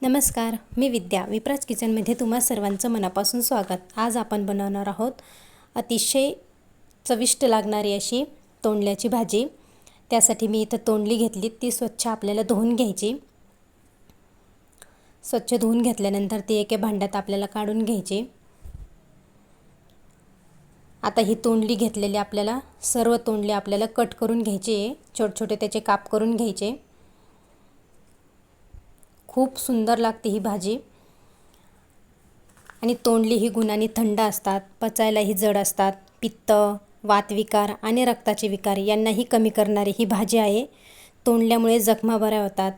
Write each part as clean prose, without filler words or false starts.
नमस्कार, मी विद्या विप्राज किचनमध्ये तुम्हा सर्वांचं मनापासून स्वागत। आज आपण बनवणार आहोत अतिशय चविष्ट लागणारी अशी तोंडल्याची भाजी। त्यासाठी मी इथं तोंडली घेतली, ती स्वच्छ आपल्याला धुवून घ्यायची। स्वच्छ धुवून घेतल्यानंतर ती एका भांड्यात आपल्याला काढून घ्यायची। आता ही तोंडली घेतलेली आपल्याला सर्व तोंडले आपल्याला कट करून घ्यायची आहे, छोटे छोटे त्याचे काप करून घ्यायचे। खूप सुंदर लागते ही भाजी आणि तोंडली ही गुणांनी थंड असतात, पचायलाही जड असतात। पित्त, वातविकार आणि रक्ताचे विकार यांनाही कमी करणारी ही भाजी आहे। तोंडल्यामुळे जखमा बऱ्या होतात,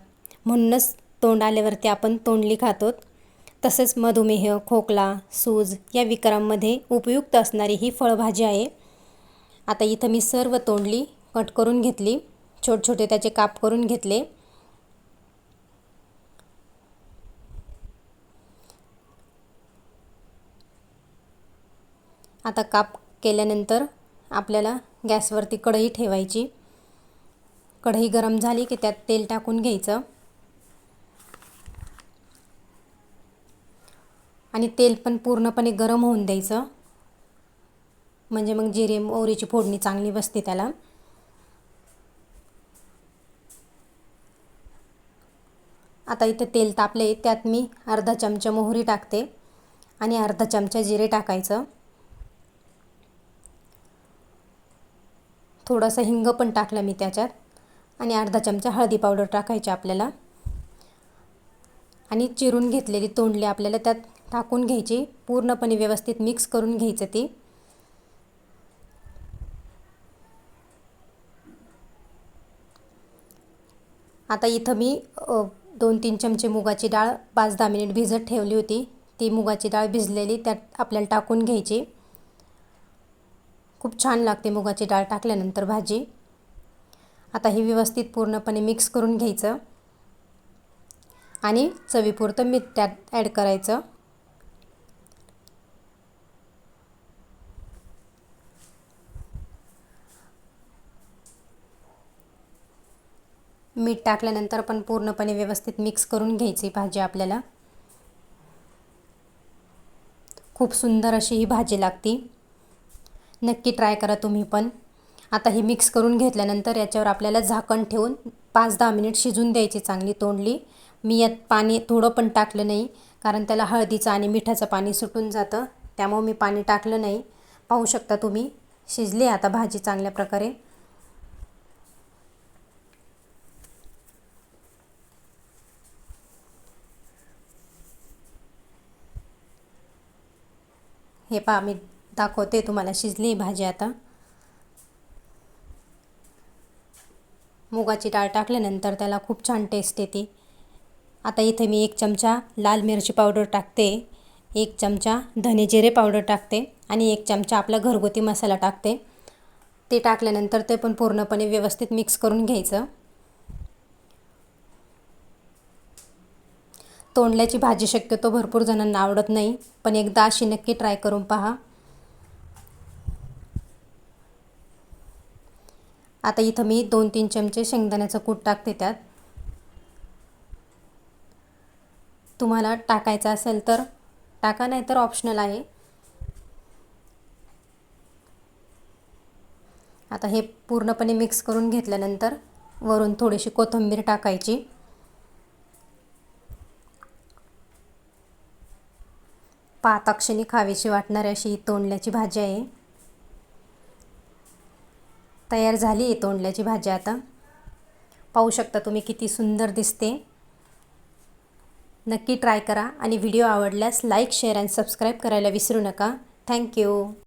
म्हणूनच तोंड आल्यावरती आपण तोंडली खातो। तसेच मधुमेह, खोकला, सूज या विकारांमध्ये उपयुक्त असणारी ही फळभाजी आहे। आता इथं मी सर्व तोंडली कट करून घेतली, छोटे छोटे त्याचे काप करून घेतले। आता काप केल्यानंतर आपल्याला गॅसवरती कढई ठेवायची। कढई गरम झाली की त्यात तेल टाकून घ्यायचं आणि तेल पण पूर्णपणे गरम होऊन द्यायचं, म्हणजे मग जिरे मोहरीची फोडणी चांगली बसते त्याला। आता इथे तेल तापले, त्यात मी अर्धा चमचा मोहरी टाकते आणि अर्धा चमचा जिरे टाकायचं। थोडासा हिंग पण टाकला मी त्याच्यात आणि अर्धा चमचा हळदी पावडर टाकायची आपल्याला। आणि चिरून घेतलेली तोंडली आपल्याला त्यात टाकून घ्यायची, पूर्णपणे व्यवस्थित मिक्स करून घ्यायचं ती। आता इथं मी 2-3 चमचे मुगाची डाळ 5-10 मिनिट भिजत ठेवली होती। ती मुगाची डाळ भिजलेली त्यात आपल्याला टाकून घ्यायची। खूप छान लागते मुगाची डाळ टाकल्यानंतर भाजी। आता ही व्यवस्थित पूर्णपणे मिक्स करून घ्यायचं आणि चवीपुरतं मीठ त्यात ॲड करायचं। मीठ टाकल्यानंतर पण पूर्णपणे व्यवस्थित मिक्स करून घ्यायची भाजी आपल्याला। खूप सुंदर अशी ही भाजी लागते, नक्की ट्राय करा तुम्ही पण। आता ही मिक्स करून घेतल्यानंतर याच्यावर आपल्याला झाकण ठेवून 5-10 मिनिट शिजून द्यायची चांगली तोंडली। मी यात पाणी थोडं पण टाकलं नाही, कारण त्याला हळदीचं आणि मिठाचं पाणी सुटून जातं, त्यामुळे मी पाणी टाकलं नाही। पाहू शकता तुम्ही, शिजली आता भाजी चांगल्या प्रकारे। हे पहा, मी दाखवते तुम्हाला, शिजली भाजी आता। मुगाची डाळ टाकल्यानंतर त्याला खूप छान टेस्ट येते। आता इथे मी 1 चमचा लाल मिरची पावडर टाकते, 1 चमचा धने जिरे पावडर टाकते आणि 1 चमचा आपला घरगुती मसाला टाकते। ते टाकल्यानंतर ते पण पूर्णपणे व्यवस्थित मिक्स करून घ्यायचं। तोंडल्याची भाजी शक्यतो भरपूर जणांना आवडत नाही, पण एकदा अशी नक्की ट्राय करून पहा। आता इथं मी 2-3 चमचे शेंगदाण्याचं कूट टाकते त्यात। तुम्हाला टाकायचं असेल तर टाका, नाही तर ऑप्शनल आहे। आता हे पूर्णपणे मिक्स करून घेतल्यानंतर वरून थोडीशी कोथिंबीर टाकायची। पाताक्षणी खावीशी वाटणारी अशी ही तोंडल्याची भाजी आहे। तयार झाली आहे तोंडल्याची भाजी आता। पाहू शकता तुम्ही किती सुंदर दिसते। नक्की ट्राय करा आणि व्हिडिओ आवडल्यास लाईक, शेअर आणि सबस्क्राईब करायला विसरू नका। थँक्यू।